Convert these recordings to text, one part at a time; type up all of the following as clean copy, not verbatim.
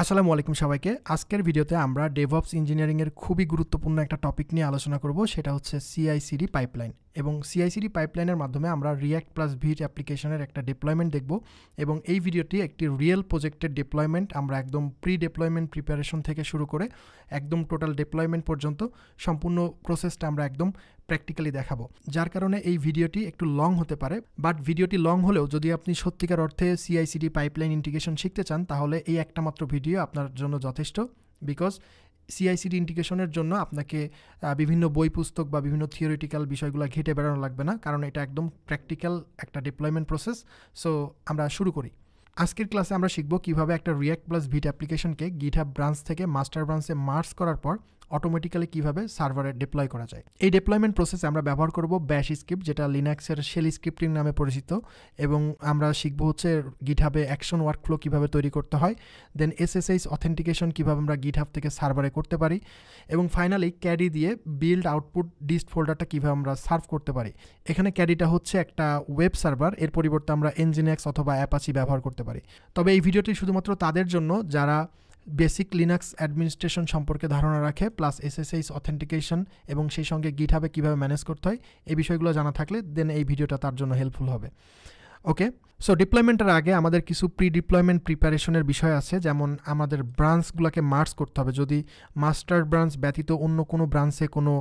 আসসালামু আলাইকুম সবাইকে। আজকের ভিডিওতে আমরা ডেভঅপস ইঞ্জিনিয়ারিং এর খুবই গুরুত্বপূর্ণ একটা টপিক নিয়ে আলোচনা করব, সেটা হচ্ছে CI/CD পাইপলাইন। এবং CI/CD পাইপলাইনের মাধ্যমে আমরা রিঅ্যাক্ট প্লাস ভিট অ্যাপ্লিকেশনের একটা ডিপ্লয়মেন্ট দেখব। এবং এই ভিডিওটি একটি রিয়েল প্রজেক্টের ডিপ্লয়মেন্ট। আমরা একদম প্রি ডিপ্লয়মেন্ট প্রিপারেশন থেকে শুরু করে একদম টোটাল ডিপ্লয়মেন্ট পর্যন্ত সম্পূর্ণ প্রসেসটা আমরা একদম প্র্যাকটিক্যালি দেখাবো। যার কারণে এই ভিডিওটি একটু লং হতে পারে, বাট ভিডিওটি লং হলেও যদি আপনি সত্যিকার অর্থে CI/CD পাইপলাইন ইন্টিগ্রেশন শিখতে চান তাহলে এই একটা মাত্র ভিডিও আপনার জন্য যথেষ্ট। বিকজ CI/CD ইন্টিগ্রেশনের জন্য আপনাকে বিভিন্ন বই পুস্তক বা বিভিন্ন থিওরিটিক্যাল বিষয়গুলো ঘেটে বেড়ানো লাগবে না, কারণ এটা একদম প্র্যাকটিক্যাল একটা ডিপ্লয়মেন্ট প্রসেস। সো আমরা শুরু করি। আজকের ক্লাসে আমরা শিখব কিভাবে একটা রিঅ্যাক্ট প্লাস ভিট অ্যাপ্লিকেশনকে গিটহাব ব্রাঞ্চ থেকে মাস্টার ব্রাঞ্চে মার্জ করার পর অটোমেটিক্যালি কিভাবে সার্ভারে ডিপ্লয় করা যায়। এই ডিপ্লয়মেন্ট প্রসেসে আমরা ব্যবহার করব ব্যাশ স্ক্রিপ্ট, যেটা লিনাক্সের শেল স্ক্রিপ্টিং নামে পরিচিত। এবং আমরা শিখব হচ্ছে গিটহাবে অ্যাকশন ওয়ার্কফ্লো কিভাবে তৈরি করতে হয়, দেন SSH অথেন্টিকেশন কিভাবে আমরা গিটহাব থেকে সার্ভারে করতে পারি, এবং ফাইনালি ক্যাডি দিয়ে বিল্ড আউটপুট ডিস্ট ফোল্ডারটা কিভাবে আমরা সার্ভ করতে পারি। এখানে ক্যাডিটা হচ্ছে একটা ওয়েব সার্ভার, এর পরিবর্তে আমরা এনজিনিক্স অথবা অ্যাপাচি ব্যবহার করতে পারি। তবে এই ভিডিওটি শুধুমাত্র তাদের জন্য যারা বেসিক লিনাক্স অ্যাডমিনিস্ট্রেশন সম্পর্কে ধারণা রাখে, প্লাস SSH অথেন্টিকেশন এবং সেই সঙ্গে গিটহাবে কীভাবে ম্যানেজ করতে হয় এই বিষয়গুলো জানা থাকলে দেন এই ভিডিওটা তার জন্য হেল্পফুল হবে। ওকে, সো ডিপ্লয়মেন্টের আগে আমাদের কিছু প্রি ডিপ্লয়মেন্ট প্রিপারেশনের বিষয় আছে, যেমন আমাদের ব্রাঞ্চগুলোকে মার্জ করতে হবে। যদি মাস্টার ব্রাঞ্চ ব্যতীত অন্য কোনো ব্রাঞ্চে কোনো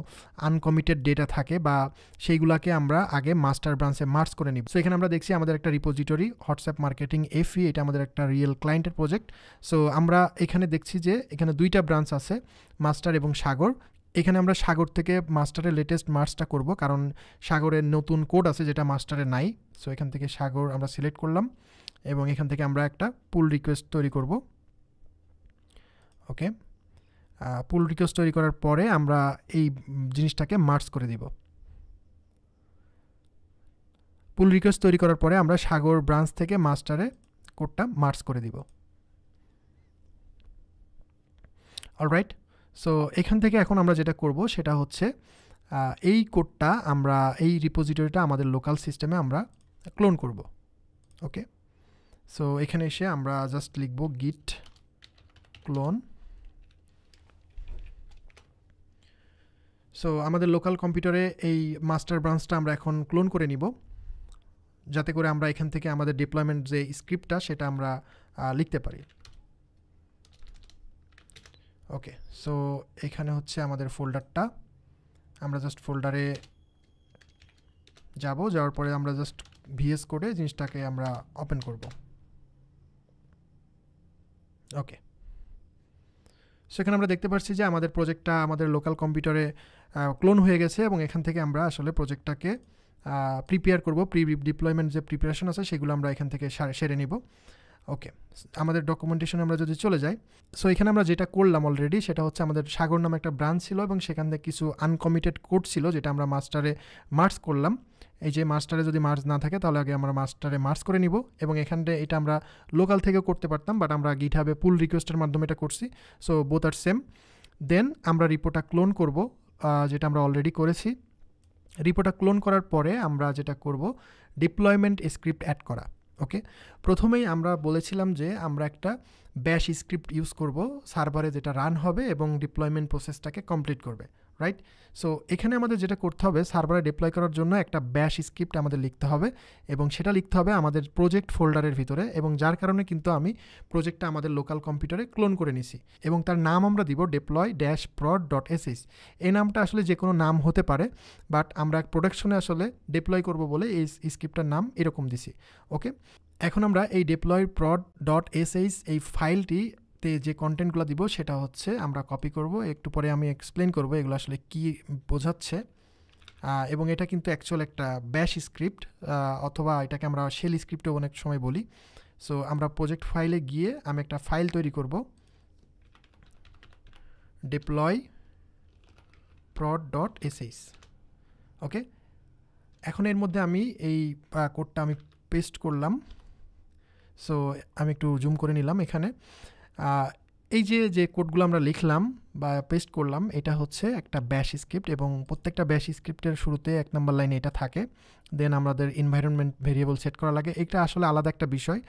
আনকমিটেড ডেটা থাকে বা সেইগুলোকে আমরা আগে মাস্টার ব্রাঞ্চে মার্জ করে নিব। সো এখানে আমরা দেখছি আমাদের একটা রিপোজিটরি হোয়াটসঅ্যাপ মার্কেটিং FE, এটা আমাদের একটা রিয়েল ক্লায়েন্টের প্রজেক্ট। সো আমরা এখানে দেখছি যে এখানে দুইটা ব্রাঞ্চ আছে, মাস্টার এবং সাগর। এখানে আমরা সাগর থেকে মাস্টারের লেটেস্ট মার্জটা করব, কারণ সাগরের নতুন কোড আছে যেটা মাস্টারে নাই। সো এখান থেকে সাগর আমরা সিলেক্ট করলাম এবং এখান থেকে আমরা একটা পুল রিকোয়েস্ট তৈরি করব। ওকে, পুল রিকোয়েস্ট তৈরি করার পরে আমরা এই জিনিসটাকে মার্জ করে দিব। পুল রিকোয়েস্ট তৈরি করার পরে আমরা সাগর ব্রাঞ্চ থেকে মাস্টারে কোডটা মার্জ করে দিব। অলরাইট, সো এখান থেকে এখন আমরা যেটা করব সেটা হচ্ছে এই কোডটা আমরা এই রিপোজিটরিটা আমাদের লোকাল সিস্টেমে আমরা ক্লোন করব। ওকে, সো এখানে এসে আমরা জাস্ট লিখব গিট ক্লোন। সো আমাদের লোকাল কম্পিউটারে এই মাস্টার ব্রাঞ্চটা আমরা এখন ক্লোন করে নিব, যাতে করে আমরা এখান থেকে আমাদের ডিপ্লয়মেন্ট যে স্ক্রিপ্টটা সেটা আমরা লিখতে পারি। ওকে, সো এখানে হচ্ছে আমাদের ফোল্ডারটা। আমরা জাস্ট ফোল্ডারে যাওয়ার পরে আমরা জাস্ট VS কোডে জিনিসটাকে আমরা ওপেন করব। ওকে, সেখানে আমরা দেখতে পাচ্ছি যে আমাদের প্রজেক্টটা আমাদের লোকাল কম্পিউটারে ক্লোন হয়ে গেছে এবং এখান থেকে আমরা আসলে প্রজেক্টটাকে প্রিপেয়ার করব। প্রি ডিপ্লয়মেন্ট যে প্রিপারেশন আছে সেগুলো আমরা এখান থেকে সেরে নিব। ওকে, আমাদের ডকুমেন্টেশনে আমরা যদি চলে যাই, সো এখানে আমরা যেটা করলাম অলরেডি সেটা হচ্ছে আমাদের সাগর নামে একটা ব্রাঞ্চ ছিল এবং সেখান থেকে কিছু আনকমিটেড কোড ছিল যেটা আমরা মাস্টারে মার্জ করলাম। এই যে মাস্টারে যদি মার্জ না থাকে তাহলে আগে আমরা মাস্টারে মার্জ করে নিব, এবং এখানে এটা আমরা লোকাল থেকেও করতে পারতাম, বাট আমরা গিটহাবে পুল রিকোয়েস্টের মাধ্যমে এটা করছি। সো বোথ আর সেম। দেন আমরা রিপোটা ক্লোন করব, যেটা আমরা অলরেডি করেছি। রিপোটা ক্লোন করার পরে আমরা যেটা করব ডিপ্লয়মেন্ট স্ক্রিপ্ট অ্যাড করা। ওকে, প্রথমেই আমরা বলেছিলাম যে আমরা একটা ব্যাশ স্ক্রিপ্ট ইউজ করব সার্ভারে, যেটা রান হবে এবং ডিপ্লয়মেন্ট প্রসেসটাকে কমপ্লিট করবে, রাইট? সো এখানে আমাদের যেটা করতে হবে, সার্ভারে ডিপ্লয় করার জন্য একটা ব্যাশ স্ক্রিপ্ট আমাদের লিখতে হবে এবং সেটা লিখতে হবে আমাদের প্রজেক্ট ফোল্ডারের ভিতরে, এবং যার কারণে কিন্তু আমি প্রজেক্টটা আমাদের লোকাল কম্পিউটারে ক্লোন করে নিছি এবং তার নাম আমরা দিব deploy-prod.sh। এই নামটা আসলে যে কোনো নাম হতে পারে, বাট আমরা প্রোডাকশনে আসলে ডিপ্লয় করব বলে এই স্ক্রিপ্টটার নাম এরকম দিছি। ওকে, এখন আমরা এই deploy-prod.sh এই ফাইলটিতে যে কন্টেন্টগুলো দিব সেটা হচ্ছে আমরা কপি করব। একটু পরে আমি এক্সপ্লেন করব এগুলো আসলে কি বোঝাচ্ছে। এবং এটা কিন্তু অ্যাকচুয়াল একটা ব্যাশ স্ক্রিপ্ট, অথবা এটাকে আমরা শেল স্ক্রিপ্টও অনেক সময় বলি। সো আমরা প্রজেক্ট ফাইলে গিয়ে আমি একটা ফাইল তৈরি করব, deploy-prod.sh। ওকে, এখন এর মধ্যে আমি এই কোডটা আমি পেস্ট করলাম। সো আমি একটু জুম করে নিলাম। এখানে এই যে কোডগুলো আমরা লিখলাম বা পেস্ট করলাম, এটা হচ্ছে একটা ব্যাশ স্ক্রিপ্ট এবং প্রত্যেকটা ব্যাশ স্ক্রিপ্টের শুরুতে 1 নম্বর লাইনে এটা থাকে। দেন আমাদের এনভায়রনমেন্ট ভেরিয়েবল সেট করা লাগে। এটা আসলে আলাদা একটা বিষয়,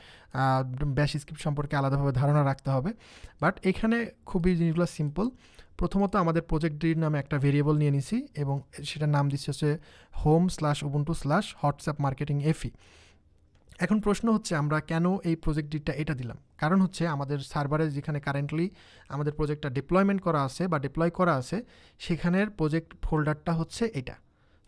ব্যাশ স্ক্রিপ্ট সম্পর্কে আলাদাভাবে ধারণা রাখতে হবে। বাট এখানে খুবই জিনিসগুলো সিম্পল। প্রথমত আমাদের প্রজেক্টটির নামে একটা ভেরিয়েবল নিয়ে নিছি এবং সেটার নাম দিচ্ছে হচ্ছে home/ubuntu/হোয়াটসঅ্যাপ মার্কেটিং এফি। এখন প্রশ্ন হচ্ছে আমরা কেন এই প্রজেক্টটিটা এটা দিলাম? কারণ হচ্ছে আমাদের সার্ভারে যেখানে কারেন্টলি আমাদের প্রজেক্টটা ডিপ্লয়মেন্ট করা আছে বা ডিপ্লয় করা আছে, সেখানের প্রজেক্ট ফোল্ডারটা হচ্ছে এটা।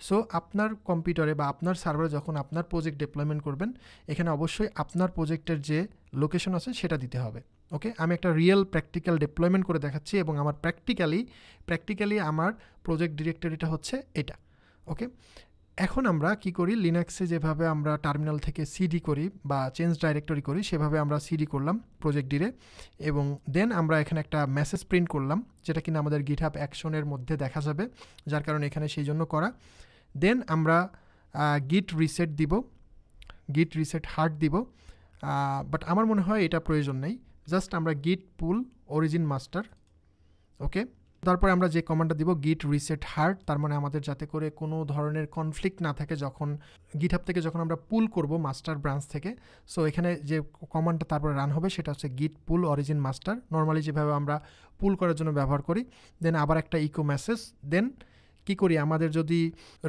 সো আপনার কম্পিউটারে বা আপনার সার্ভারে যখন আপনার প্রজেক্ট ডিপ্লয়মেন্ট করবেন, এখানে অবশ্যই আপনার প্রজেক্টের যে লোকেশন আছে সেটা দিতে হবে। ওকে, আমি একটা রিয়েল প্র্যাকটিক্যাল ডিপ্লয়মেন্ট করে দেখাচ্ছি এবং আমার প্র্যাকটিক্যালি আমার প্রজেক্ট ডিরেক্টরিটা হচ্ছে এটা। ওকে, এখন আমরা কি করি, লিনাক্সে যেভাবে আমরা টার্মিনাল থেকে সিডি করি বা চেঞ্জ ডাইরেক্টরি করি, সেভাবে আমরা সিডি করলাম প্রজেক্ট ডিরে এবং দেন আমরা এখানে একটা মেসেজ প্রিন্ট করলাম, যেটা কিনা আমাদের গিটহাব অ্যাকশনের মধ্যে দেখা যাবে, যার কারণে এখানে সেই জন্য করা। দেন আমরা গিট রিসেট দিব, গিট রিসেট হার্ট দিব, বাট আমার মনে হয় এটা প্রয়োজন নেই। জাস্ট আমরা গিট পুল অরিজিন মাস্টার। ওকে, তারপরে আমরা যে কমান্ডটা দিব গিট রিসেট হার্ট, তার মানে আমাদের যাতে করে কোনো ধরনের কনফ্লিক্ট না থাকে যখন গিটহাব থেকে যখন আমরা পুল করব মাস্টার ব্রাঞ্চ থেকে। সো এখানে যে কমান্ডটা তারপরে রান হবে সেটা হচ্ছে গিট পুল অরিজিন মাস্টার, নর্মালি যেভাবে আমরা পুল করার জন্য ব্যবহার করি। দেন আবার একটা ইকো মেসেজ। দেন কী করি, আমাদের যদি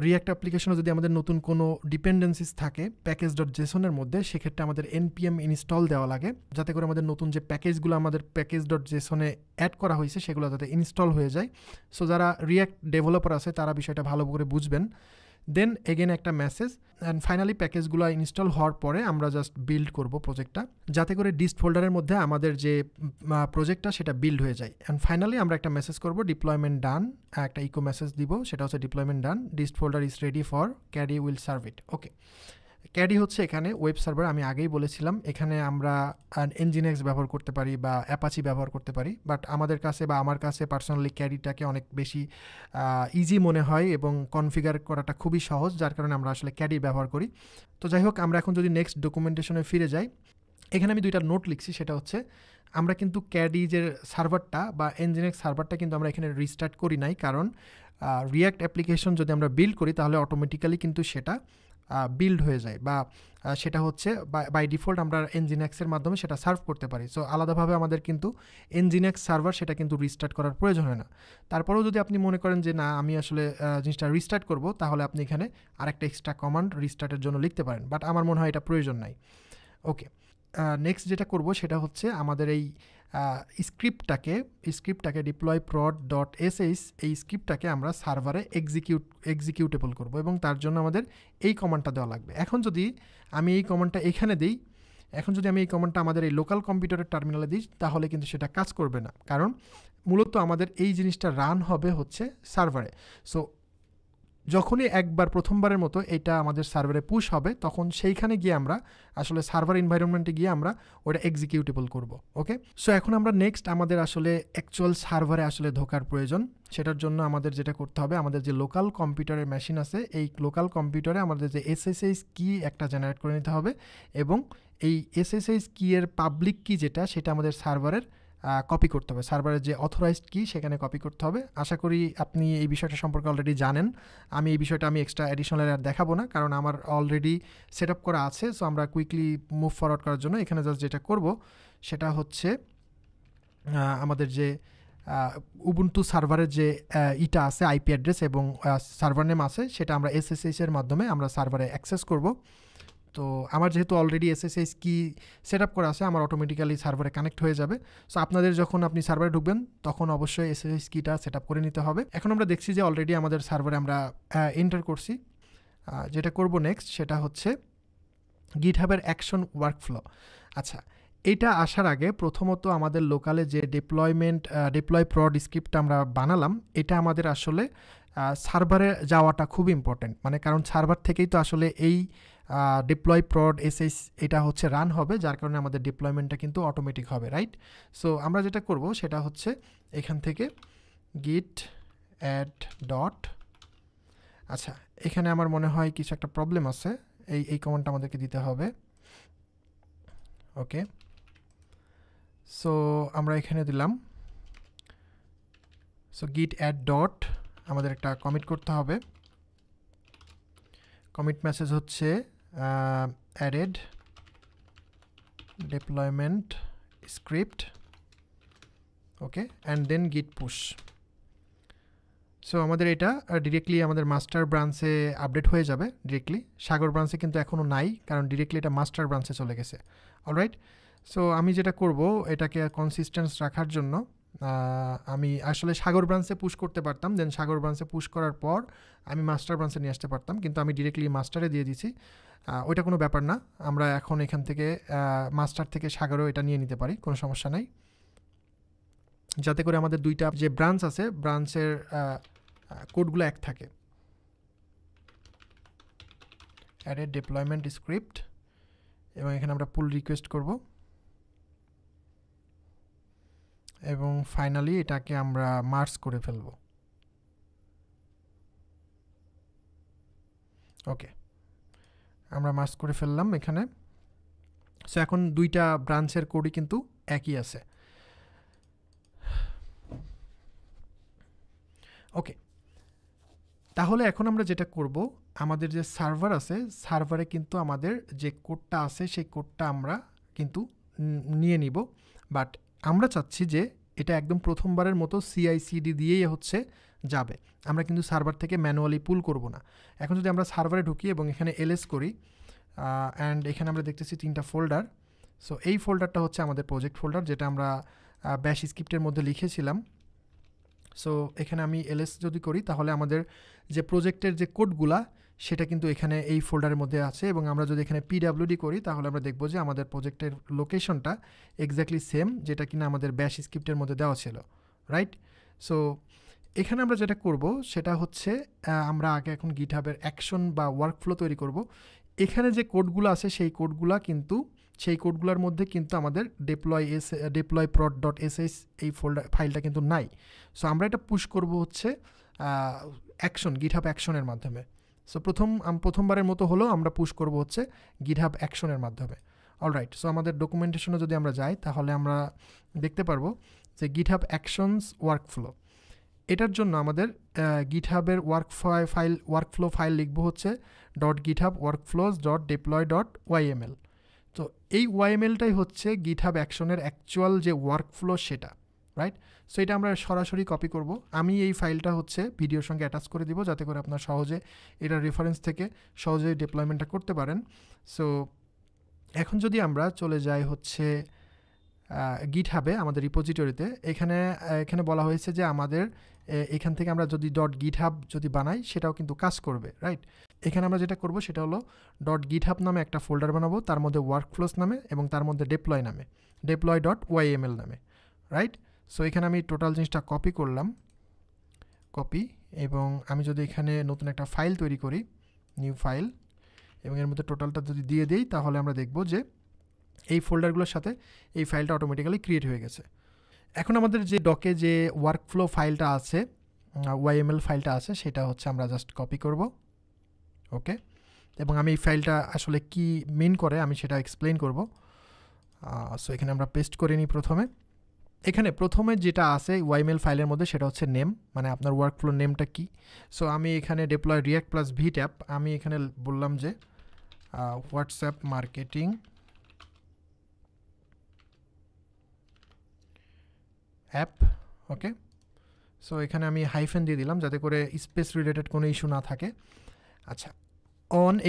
রিঅ্যাক্ট অ্যাপ্লিকেশনে যদি আমাদের নতুন কোনো ডিপেন্ডেন্সিস থাকে প্যাকেজ.json-এর মধ্যে, সেক্ষেত্রে আমাদের npm ইনস্টল দেওয়া লাগে, যাতে করে আমাদের নতুন যে প্যাকেজগুলো আমাদের প্যাকেজ.json-এ অ্যাড করা হয়েছে সেগুলো যাতে ইনস্টল হয়ে যায়। সো যারা রিঅ্যাক্ট ডেভেলপার আছে তারা বিষয়টা ভালো করে বুঝবেন। দেন এগেন একটা মেসেজ, অ্যান্ড ফাইনালি প্যাকেজগুলো ইনস্টল হওয়ার পরে আমরা জাস্ট বিল্ড করব প্রজেক্টটা, যাতে করে ডিস্ট ফোল্ডারের মধ্যে আমাদের যে প্রজেক্টটা সেটা বিল্ড হয়ে যায়। অ্যান্ড ফাইনালি আমরা একটা মেসেজ করব ডিপ্লয়মেন্ট ডান, একটা ইকো মেসেজ দিব, সেটা হচ্ছে deployment done, dist folder is ready for ক্যাডি will serve ইট। ওকে, ক্যাডি হচ্ছে এখানে ওয়েব সার্ভার, আমি আগেই বলেছিলাম এখানে আমরা nginx ব্যবহার করতে পারি বা অ্যাপাচি ব্যবহার করতে পারি, বাট আমাদের কাছে বা আমার কাছে পার্সোনালি ক্যাডিটাকে অনেক বেশি ইজি মনে হয় এবং কনফিগার করাটা খুবই সহজ, যার কারণে আমরা আসলে ক্যাডি ব্যবহার করি। তো যাই হোক, আমরা এখন যদি নেক্সট ডকুমেন্টেশনে ফিরে যাই, এখানে আমি দুইটা নোট লিখছি, সেটা হচ্ছে আমরা কিন্তু ক্যাডি যে সার্ভারটা বা nginx সার্ভারটা কিন্তু আমরা এখানে রিস্টার্ট করি নাই, কারণ রিঅ্যাক্ট অ্যাপ্লিকেশন যদি আমরা বিল্ড করি তাহলে অটোমেটিক্যালি কিন্তু সেটা বিল্ড হয়ে যায় বা সেটা হচ্ছে বাই ডিফল্ট আমরা nginx-এর মাধ্যমে সেটা সার্ভ করতে পারি। সো আলাদাভাবে আমাদের কিন্তু nginx সার্ভার সেটা কিন্তু রিস্টার্ট করার প্রয়োজন হয় না। তারপরেও যদি আপনি মনে করেন যে না আমি আসলে জিনিসটা রিস্টার্ট করব, তাহলে আপনি এখানে আরেকটা এক্সট্রা কমান্ড রিস্টার্টের জন্য লিখতে পারেন, বাট আমার মনে হয় এটা প্রয়োজন নাই। ওকে, নেক্সট যেটা করব সেটা হচ্ছে আমাদের এই স্ক্রিপ্টটাকে ডিপ্লয় prod.sh এই স্ক্রিপ্টটাকে আমরা সার্ভারে এক্সিকিউটেবল করব এবং তার জন্য আমাদের এই কমান্ডটা দেওয়া লাগবে। এখন যদি আমি এই কমান্ডটা এখানে দিই, আমাদের এই লোকাল কম্পিউটারের টার্মিনালে দিই, তাহলে কিন্তু সেটা কাজ করবে না, কারণ মূলত আমাদের এই জিনিসটা রান হবে হচ্ছে সার্ভারে। সো যখনই একবার প্রথমবারের মতো এটা আমাদের সার্ভারে পুশ হবে, তখন সেইখানে গিয়ে আমরা আসলে সার্ভার এনভায়রনমেন্টে গিয়ে আমরা ওটা এক্সিকিউটেবল করব। ওকে, সো এখন আমরা নেক্সট আমাদের আসলে অ্যাকচুয়াল সার্ভারে আসলে ঢোকার প্রয়োজন। সেটার জন্য আমাদের যেটা করতে হবে, আমাদের যে লোকাল কম্পিউটারের মেশিন আছে, এই লোকাল কম্পিউটারে আমাদের যে SSH কি একটা জেনারেট করে নিতে হবে এবং এই SSH কি এর পাবলিক কি যেটা, সেটা আমাদের সার্ভারের কপি করতে হবে, সার্ভারের যে অথরাইজড কি সেখানে কপি করতে হবে। আশা করি আপনি এই বিষয়টা সম্পর্কে অলরেডি জানেন। আমি এই বিষয়টা এক্সট্রা অ্যাডিশনাল আর দেখাবো না, কারণ আমার অলরেডি সেট আপ করা আছে। সো আমরা কুইকলি মুভ ফরওয়ার্ড করার জন্য এখানে জাস্ট যেটা করব সেটা হচ্ছে আমাদের যে উবুন্টু সার্ভারের যে ইটা আছে আইপি অ্যাড্রেস এবং সার্ভার নেম আছে, সেটা আমরা SSH এর মাধ্যমে আমরা সার্ভারে অ্যাক্সেস করব। তো আমার যেহেতু অলরেডি SSH কি সেট আপ করা আছে, আমার অটোমেটিক্যালি সার্ভারে কানেক্ট হয়ে যাবে। সো আপনাদের যখন আপনি সার্ভারে ঢুকবেন তখন অবশ্যই SSH কিটা সেট আপ করে নিতে হবে। এখন আমরা দেখছি যে অলরেডি আমাদের সার্ভারে আমরা এন্টার করছি। যেটা করব নেক্সট সেটা হচ্ছে গিটহাবের অ্যাকশন ওয়ার্কফ্লো। আচ্ছা, এটা আসার আগে প্রথমত আমাদের লোকালে যে ডিপ্লয় প্রড স্ক্রিপ্টটা আমরা বানালাম, এটা আমাদের আসলে সার্ভারে যাওয়াটা খুব ইম্পর্টেন্ট, মানে কারণ সার্ভার থেকেই তো আসলে এই ডিপ্লয় prod.sh এটা হচ্ছে রান হবে, যার কারণে আমাদের ডিপ্লয়মেন্টটা কিন্তু অটোমেটিক হবে, রাইট? সো আমরা যেটা করব সেটা হচ্ছে এখান থেকে git add dot, আচ্ছা এখানে আমার মনে হয় কিছু একটা প্রবলেম আছে, এই কমান্ডটা আমাদেরকে দিতে হবে। ওকে, সো আমরা এখানে দিলাম সো git add dot আমাদের একটা কমিট করতে হবে। কমিট মেসেজ হচ্ছে added deployment script, okay, and then git push। So আমাদের এটা ডিরেক্টলি আমাদের মাস্টার ব্রাঞ্চে আপডেট হয়ে যাবে ডিরেক্টলি। সাগর ব্রাঞ্চে কিন্তু এখনও নাই, কারণ ডিরেক্টলি এটা মাস্টার ব্রাঞ্চে চলে গেছে। অলরাইট, সো আমি যেটা করব এটাকে কনসিস্টেন্স রাখার জন্য আমি আসলে সাগর ব্রাঞ্চে পুশ করতে পারতাম, দেন সাগর ব্রাঞ্চে পুশ করার পর আমি মাস্টার ব্রাঞ্চে নিয়ে আসতে পারতাম, কিন্তু আমি ডিরেক্টলি মাস্টারে দিয়ে দিছি। ওইটা কোনো ব্যাপার না, আমরা এখন এখান থেকে মাস্টার থেকে সাগরও এটা নিয়ে নিতে পারি, কোনো সমস্যা নাই, যাতে করে আমাদের দুইটা যে ব্রাঞ্চ আছে ব্রাঞ্চের কোডগুলো এক থাকে। added deployment script, এবং এখানে আমরা পুল রিকোয়েস্ট করব, এবং ফাইনালি এটাকে আমরা মার্জ করে ফেলব। ওকে, আমরা মার্জ করে ফেললাম এখানে। সো এখন দুইটা ব্রাঞ্চের কোডই কিন্তু একই আছে। ওকে, তাহলে এখন আমরা যেটা করব, আমাদের যে সার্ভার আছে সার্ভারে কিন্তু আমাদের যে কোডটা আছে সেই কোডটা আমরা কিন্তু নিয়ে নিব, বাট আমরা চাচ্ছি যে এটা একদম প্রথমবারের মতো CI/CD দিয়েই হচ্ছে যাবে, আমরা কিন্তু সার্ভার থেকে ম্যানুয়ালি পুল করব না। এখন যদি আমরা সার্ভারে ঢুকি এবং এখানে ls করি, অ্যান্ড এখানে আমরা দেখতেছি 3টা ফোল্ডার। সো এই ফোল্ডারটা হচ্ছে আমাদের প্রজেক্ট ফোল্ডার, যেটা আমরা ব্যাশ স্ক্রিপ্টের মধ্যে লিখেছিলাম। সো এখানে আমি ls যদি করি তাহলে আমাদের যে প্রজেক্টের যে কোডগুলা সেটা কিন্তু এখানে এই ফোল্ডারের মধ্যে আছে, এবং আমরা যদি এখানে pwd করি তাহলে আমরা দেখব যে আমাদের প্রজেক্টের লোকেশনটা এক্স্যাক্টলি সেম, যেটা কিনা আমাদের ব্যাশ স্ক্রিপ্টের মধ্যে দেওয়া ছিল, রাইট? সো এখানে আমরা যেটা করব সেটা হচ্ছে আমরা আগে এখন গিটহাবের অ্যাকশন বা ওয়ার্কফ্লো তৈরি করব। এখানে যে কোডগুলো আছে সেই কোডগুলোর মধ্যে কিন্তু আমাদের deploy prod.sh এই ফাইলটা কিন্তু নাই। সো আমরা এটা পুশ করব হচ্ছে অ্যাকশন, গিটহাব অ্যাকশনের মাধ্যমে। সো প্রথমবারের মতো হলেও আমরা পুশ করব হচ্ছে গিটহাব অ্যাকশনের মাধ্যমে। অলরাইট, সো আমাদের ডকুমেন্টেশনে যদি আমরা যাই তাহলে আমরা দেখতে পারবো যে গিটহাব অ্যাকশনস ওয়ার্কফ্লো, এটার জন্য আমাদের গিটহাবের ওয়ার্কফ্লো ফাইল লিখবো হচ্ছে .github workflows.deploy.yml। তো এই YMLটাই হচ্ছে গিটহাব অ্যাকশনের অ্যাকচুয়াল যে ওয়ার্কফ্লো সেটা, রাইট? সো এটা আমরা সরাসরি কপি করব। আমি এই ফাইলটা হচ্ছে ভিডিওর সঙ্গে অ্যাটাচ করে দিব, যাতে করে আপনার সহজে এটা রেফারেন্স থেকে সহজেই ডিপ্লয়মেন্টটা করতে পারেন। সো এখন যদি আমরা চলে যাই হচ্ছে গিটহাবে আমাদের রিপোজিটরিতে, এখানে বলা হয়েছে যে আমাদের এখান থেকে আমরা যদি .github যদি বানাই সেটাও কিন্তু কাজ করবে, রাইট? এখানে আমরা যেটা করব সেটা হলো .github নামে একটা ফোল্ডার বানাবো, তার মধ্যে ওয়ার্কফ্লোস নামে এবং তার মধ্যে deploy.yml নামে, রাইট? সো এখানে আমি টোটাল জিনিসটা কপি করলাম, এবং আমি যদি এখানে নতুন একটা ফাইল তৈরি করি, নিউ ফাইল, এবং এর মধ্যে টোটালটা যদি দিয়ে দিই তাহলে আমরা দেখব যে এই ফোল্ডারগুলোর সাথে এই ফাইলটা অটোমেটিক্যালি ক্রিয়েট হয়ে গেছে। এখন আমাদের যে ডকে যে ওয়ার্কফ্লো ফাইলটা আছে, YML ফাইলটা আছে, সেটা হচ্ছে আমরা জাস্ট কপি করব, ওকে, এবং আমি এই ফাইলটা আসলে কি মিন করে আমি সেটা এক্সপ্লেইন করব। সো এখানে আমরা পেস্ট করে নিই। এখানে প্রথমে যেটা আছে YML ফাইলের মধ্যে সেটা হচ্ছে নেম, মানে আপনার ওয়ার্কফ্লো নেমটা কি। সো আমি এখানে deploy react plus V tap, আমি এখানে বললাম যে হোয়াটসঅ্যাপ মার্কেটিং অ্যাপ, ওকে। সো এখানে আমি হাইফেন দিয়ে দিলাম যাতে করে স্পেস রিলেটেড কোনো ইস্যু না থাকে। আচ্ছা,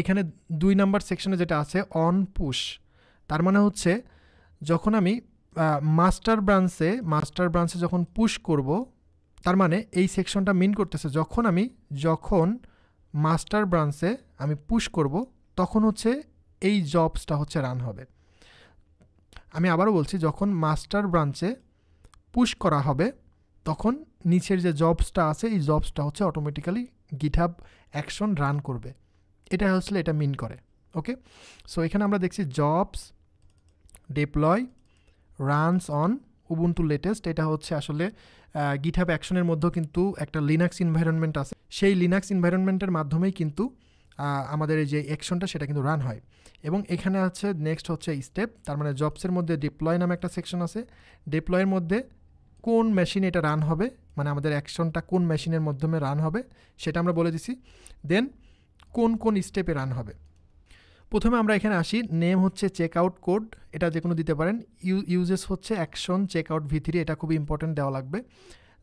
এখানে 2 নাম্বার সেকশনে যেটা আছে অন পুশ, তার মানে হচ্ছে যখন আমি মাস্টার ব্রাঞ্চে যখন পুশ করব, তার মানে এই সেকশনটা মিন করতেছে যখন মাস্টার ব্রাঞ্চে আমি পুশ করব তখন হচ্ছে এই জবসটা হচ্ছে রান হবে। আমি আবারও বলছি, যখন মাস্টার ব্রাঞ্চে পুশ করা হবে তখন নিচের যে জবসটা আছে এই জবসটা হচ্ছে অটোমেটিক্যালি গিটহাব অ্যাকশন রান করবে। এটা আসলে এটা মিন করে, ওকে। সো এখানে আমরা দেখছি jobs deploy runs on Ubuntu latest, এটা হচ্ছে আসলে গিটহাব অ্যাকশনের মধ্যেও কিন্তু একটা লিনাক্স এনভায়রনমেন্ট আছে, সেই লিনাক্স এনভায়রনমেন্টের মাধ্যমেই কিন্তু আমাদের এই যে অ্যাকশনটা সেটা কিন্তু রান হয়। এবং এখানে আছে নেক্সট হচ্ছে স্টেপ, তার মানে জবসের মধ্যে ডিপ্লয় নামে একটা সেকশন আছে, ডিপ্লয়ের মধ্যে কোন মেশিনে এটা রান হবে, মানে আমাদের অ্যাকশনটা কোন মেশিনের মাধ্যমে রান হবে সেটা আমরা বলে দিছি। দেন কোন কোন স্টেপে রান হবে। প্রথমে আমরা এখানে আসি, নেম হচ্ছে চেক আউট কোড, এটা যে কোনো দিতে পারেন। ইউজেস হচ্ছে অ্যাকশন চেক আউট v3, এটা খুবই ইম্পর্টেন্ট দেওয়া লাগবে।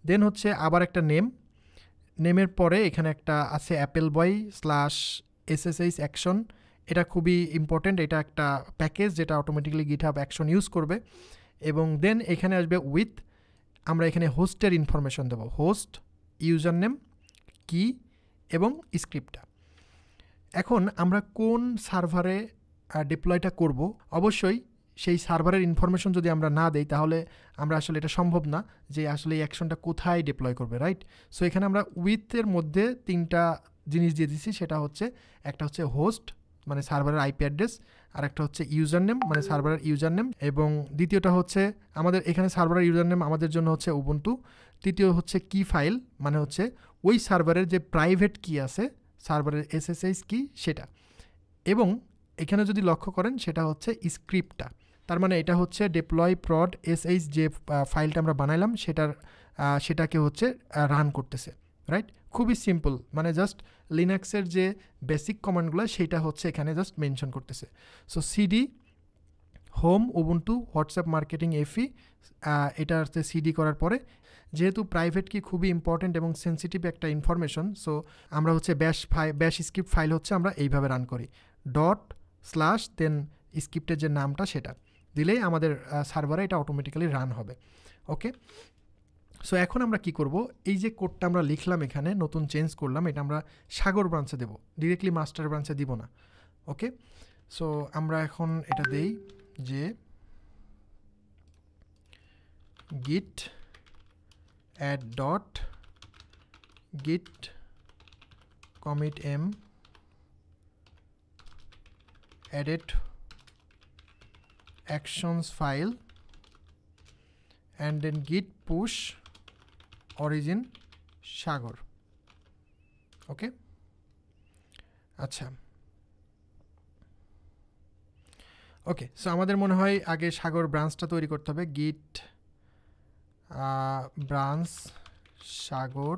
দেন হচ্ছে আবার একটা নেমের পরে এখানে একটা আছে অ্যাপেল বয় /ssh অ্যাকশন, এটা খুবই ইম্পর্টেন্ট, এটা একটা প্যাকেজ যেটা অটোমেটিক্যালি গিটহাব অ্যাকশন ইউজ করবে। এবং দেন এখানে আসবে উইথ, আমরা এখানে হোস্টের ইনফরমেশন দেবো, হোস্ট, ইউজার নেম, কি এবং স্ক্রিপ্টটা। এখন আমরা কোন সার্ভারে ডিপ্লয়টা করব, অবশ্যই সেই সার্ভারের ইনফরমেশন যদি আমরা না দেই তাহলে আমরা আসলে এটা সম্ভব না যে আসলে এই অ্যাকশনটা কোথায় ডিপ্লয় করবে, রাইট? সো এখানে আমরা উইথের মধ্যে 3টা জিনিস দিয়ে দিচ্ছি, সেটা হচ্ছে একটা হচ্ছে হোস্ট মানে সার্ভারের আইপি অ্যাড্রেস, আর একটা হচ্ছে ইউজার নেম মানে সার্ভারের ইউজার নেম, এবং দ্বিতীয়টা হচ্ছে আমাদের এখানে সার্ভারের ইউজার নেম আমাদের জন্য হচ্ছে উবুন্টু, তৃতীয় হচ্ছে কি ফাইল মানে হচ্ছে ওই সার্ভারের যে প্রাইভেট কি আছে সার্ভারের SSH কি সেটা, এবং এখানে যদি লক্ষ্য করেন সেটা হচ্ছে স্ক্রিপ্টটা, তার মানে এটা হচ্ছে deploy prod sh যে ফাইলটা আমরা বানাইলাম সেটাকে হচ্ছে রান করতেছে, রাইট? খুবই সিম্পল, মানে জাস্ট লিনাক্সের যে বেসিক কমান্ডগুলো সেটা হচ্ছে এখানে জাস্ট মেনশন করতেছে। So cd home Ubuntu WhatsApp marketing এফি, এটা হচ্ছে সিডি করার পরে যেহেতু প্রাইভেট কি খুবই ইম্পর্টেন্ট এবং সেন্সিটিভ একটা ইনফরমেশন, সো আমরা হচ্ছে ব্যাশ স্ক্রিপ্ট ফাইল হচ্ছে আমরা এইভাবে রান করি, / দেন স্ক্রিপ্টের যে নামটা সেটা দিলেই আমাদের সার্ভারে এটা অটোমেটিক্যালি রান হবে। ওকে, সো এখন আমরা কি করব, এই যে কোডটা আমরা লিখলাম এখানে নতুন চেঞ্জ করলাম, এটা আমরা সাগর ব্রাঞ্চে দেব, ডিরেক্টলি মাস্টার ব্রাঞ্চে দিব না। ওকে, সো আমরা এখন এটা দেই যে git add dot git commit m edit actions file and then git push origin Sagar. ওকে, আচ্ছা, ওকে, সো আমাদের মনে হয় আগে সাগর ব্রাঞ্চটা তৈরি করতে হবে, গিট ব্রাঞ্চ সাগর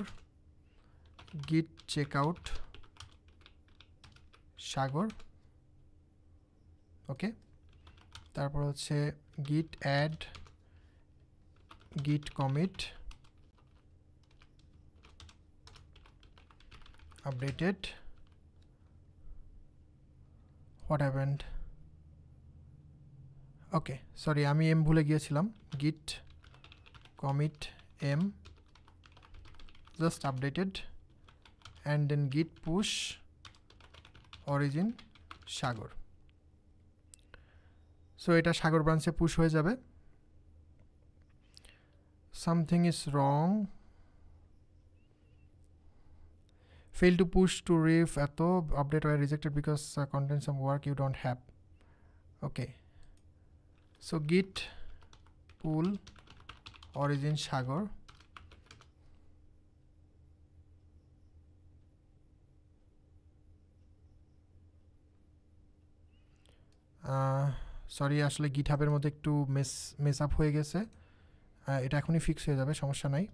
গিট চেকআউট সাগর। ওকে, তারপর হচ্ছে git add git commit updated what happened, okay sorry আমি এম ভুলে গিয়েছিলাম, git commit m just updated and then git push origin Sagar. So এটা সাগর ব্রাঞ্চে পুশ হয়ে যাবে। something is wrong, fail to push to ref এত update were rejected because contain some work you don't have. okay, so git pull origin Sagar, sorry আসলে গিটহাবের মধ্যে একটু mace up হয়ে গেছে, এটা এখনই ফিক্স হয়ে যাবে, সমস্যা নাই।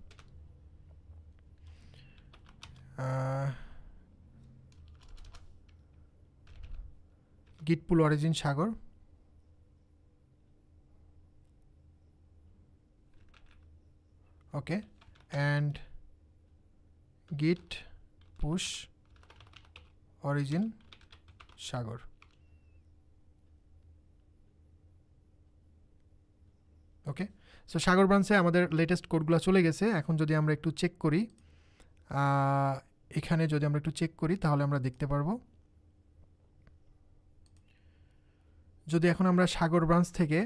git pull origin Sagar, okay, and git push origin Sagar. Okay, so Sagar ব্রাঞ্চে আমাদের লেটেস্ট কোডগুলো চলে গেছে। এখন যদি আমরা একটু চেক করি, এখানে যদি আমরা একটু চেক করি তাহলে আমরা দেখতে পারবো, যদি এখন আমরা সাগর ব্রাঞ্চ থেকে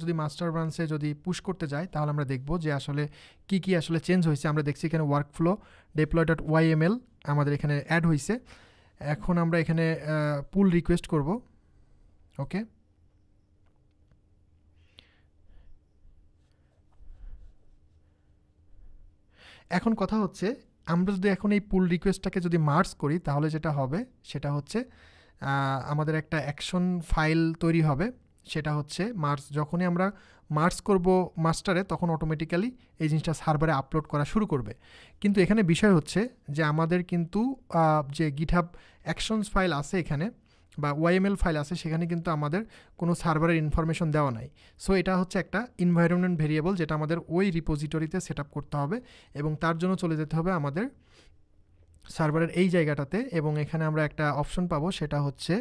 যদি মাস্টার ব্রাঞ্চে যদি পুশ করতে যাই তাহলে আমরা দেখব যে আসলে কি আসলে চেঞ্জ হয়েছে। আমরা দেখছি এখানে ওয়ার্কফ্লো deploy.yml আমাদের এখানে অ্যাড হয়েছে। এখন আমরা এখানে পুল রিকোয়েস্ট করব। ওকে, এখন কথা হচ্ছে আমরা যদি এখন এই পুল রিকোয়েস্টটাকে যদি মার্জ করি তাহলে যেটা হবে সেটা হচ্ছে আমাদের একটা অ্যাকশন ফাইল তৈরি হবে সেটা হচ্ছে যখনই আমরা মার্জ করব মাস্টারে তখন অটোমেটিক্যালি এই জিনিসটা সার্ভারে আপলোড করা শুরু করবে। কিন্তু এখানে বিষয় হচ্ছে যে আমাদের কিন্তু যে গিটহাব অ্যাকশনস ফাইল আছে এখানে বা ওয়াইএমএল ফাইল আছে সেখানে কিন্তু আমাদের কোনো সার্ভারের ইনফরমেশন দেওয়া নাই। সো এটা হচ্ছে একটা এনভায়রনমেন্ট ভেরিয়েবল যেটা আমাদের ওই রিপোজিটরিতে সেট আপ করতে হবে এবং তার জন্য চলে যেতে হবে আমাদের সার্ভারের এই জায়গাটাতে এবং এখানে আমরা একটা অপশন পাবো সেটা হচ্ছে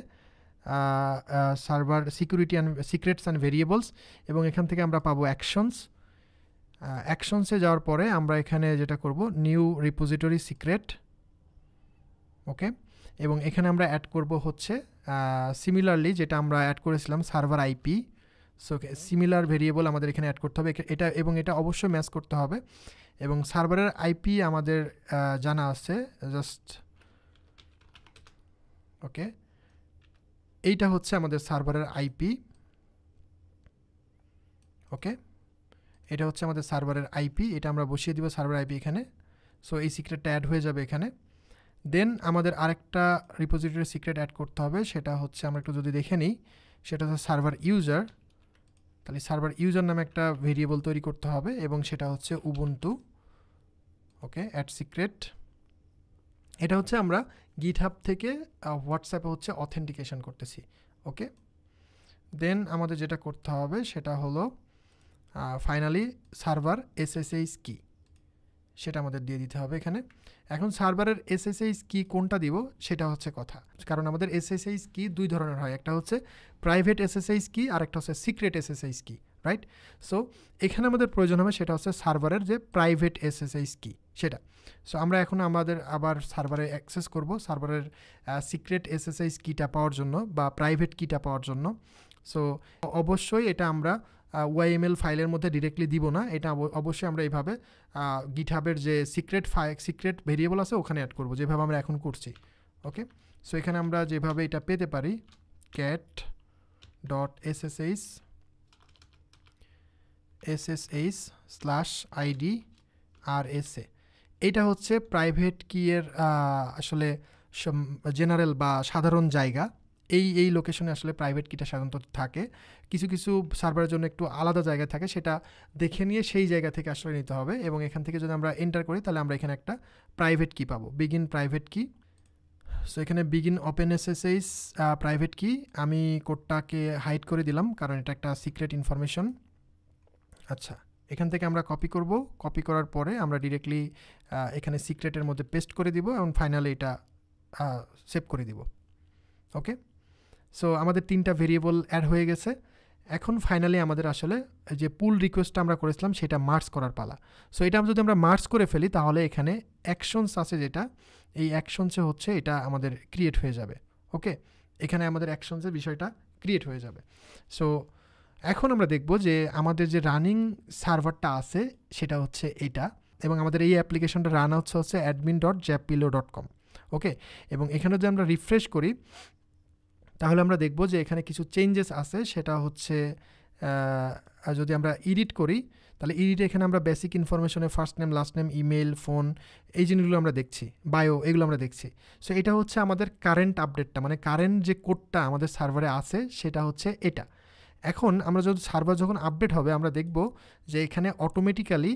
server security and secrets and variables এবং এখান থেকে আমরা পাবো অ্যাকশনসে যাওয়ার পরে আমরা এখানে যেটা করব নিউ রিপোজিটরি সিক্রেট, ওকে, এবং এখানে আমরা অ্যাড করব হচ্ছে সিমিলারলি যেটা আমরা অ্যাড করেছিলাম server IP. So similar variable আমাদের এখানে অ্যাড করতে হবে এটা এবং এটা অবশ্যই ম্যাচ করতে হবে এবং সার্ভারের আইপি আমাদের জানা আছে জাস্ট, ওকে, এইটা হচ্ছে আমাদের সার্ভারের আইপি, ওকে, এটা হচ্ছে আমাদের সার্ভারের আইপি, এটা আমরা বসিয়ে দিব সার্ভার আইপি এখানে। সো এই সিক্রেটটা অ্যাড হয়ে যাবে এখানে। দেন আমাদের আরেকটা রিপোজিটরি সিক্রেট অ্যাড করতে হবে সেটা হচ্ছে আমরা একটু যদি দেখে নিই সেটা হচ্ছে সার্ভার ইউজার। তাহলে সার্ভার ইউজার নামে একটা ভেরিয়েবল তৈরি করতে হবে এবং সেটা হচ্ছে উবুন্টু, ওকে, অ্যাড সিক্রেট। এটা হচ্ছে আমরা গিটহাব থেকে হোয়াটসঅ্যাপে হচ্ছে অথেন্টিকেশন করতেছি, ওকে। দেন আমাদের যেটা করতে হবে সেটা হলো ফাইনালি সার্ভার এসএসএইচ কি সেটা আমাদের দিয়ে দিতে হবে এখানে। এখন সার্ভারের এসএসএইচ কি কোনটা দিব সেটা হচ্ছে কথা, কারণ আমাদের এসএসএইচ কি দুই ধরনের হয়, একটা হচ্ছে প্রাইভেট এসএসএইচ কি আর একটা হচ্ছে সিক্রেট এসএসএইচ কি, রাইট। সো এখানে আমাদের প্রয়োজন হবে সেটা হচ্ছে সার্ভারের যে প্রাইভেট এসএসএইচ কি সেটা। সো আমরা এখন আমাদের আবার সার্ভারে অ্যাক্সেস করব সার্ভারের সিক্রেট এসএসএইচ কিটা পাওয়ার জন্য বা প্রাইভেট কিটা পাওয়ার জন্য। সো অবশ্যই এটা আমরা ওয়াইএমএল ফাইলের মধ্যে ডিরেক্টলি দিব না, এটা অবশ্যই আমরা এইভাবে গিটহাবের যে সিক্রেট ভেরিয়েবল আছে ওখানে অ্যাড করব যেভাবে আমরা এখন করছি, ওকে। সো এখানে আমরা যেভাবে এটা পেতে পারি cat.ssh/id RSA, এইটা হচ্ছে প্রাইভেট কিয়ের আসলে জেনারেল বা সাধারণ জায়গা। এই লোকেশনে আসলে প্রাইভেট কিটা সাধারণত থাকে, কিছু কিছু সার্ভারের জন্য একটু আলাদা জায়গা থাকে, সেটা দেখে নিয়ে সেই জায়গা থেকে আসলে নিতে হবে এবং এখান থেকে যদি আমরা এন্টার করি তাহলে আমরা এখানে একটা প্রাইভেট কি পাবো, বিগিন প্রাইভেট কি। সো এখানে বিগিন ওপেন এসএসএইচ প্রাইভেট কি, আমি কোডটাকে হাইড করে দিলাম কারণ এটা একটা সিক্রেট ইনফরমেশন। আচ্ছা, এখান থেকে আমরা কপি করার পরে আমরা ডিরেক্টলি এখানে সিক্রেটের মধ্যে পেস্ট করে দিব এবং ফাইনালি এটা সেভ করে দিব, ওকে। সো আমাদের তিনটা ভেরিয়েবল অ্যাড হয়ে গেছে। এখন ফাইনালি আমাদের আসলে যে পুল রিকোয়েস্টটা আমরা করেছিলাম সেটা মার্জ করার পালা। সো এটা যদি আমরা মার্জ করে ফেলি তাহলে এখানে অ্যাকশনস আছে যেটা, এই অ্যাকশনসে হচ্ছে এটা আমাদের ক্রিয়েট হয়ে যাবে, ওকে। এখানে আমাদের অ্যাকশনসের বিষয়টা ক্রিয়েট হয়ে যাবে। সো এখন আমরা দেখব যে আমাদের যে রানিং সার্ভারটা আছে সেটা হচ্ছে এটা এবং আমাদের এই অ্যাপ্লিকেশনটা রান হচ্ছে admin.japillo.com, ওকে। এবং এখানে যদি আমরা রিফ্রেশ করি তাহলে আমরা দেখব যে এখানে কিছু চেঞ্জেস আছে, সেটা হচ্ছে যদি আমরা এডিট করি তাহলে এডিটে এখানে আমরা বেসিক ইনফরমেশনে first name, last name, email, phone, এই জিনিসগুলো আমরা দেখছি, বায়ো, এগুলো আমরা দেখছি। সো এটা হচ্ছে আমাদের কারেন্ট আপডেটটা, মানে কারেন্ট যে কোডটা আমাদের সার্ভারে আছে সেটা হচ্ছে এটা। এখন আমরা যদি সার্ভার যখন আপডেট হবে আমরা দেখব যে এখানে অটোমেটিক্যালি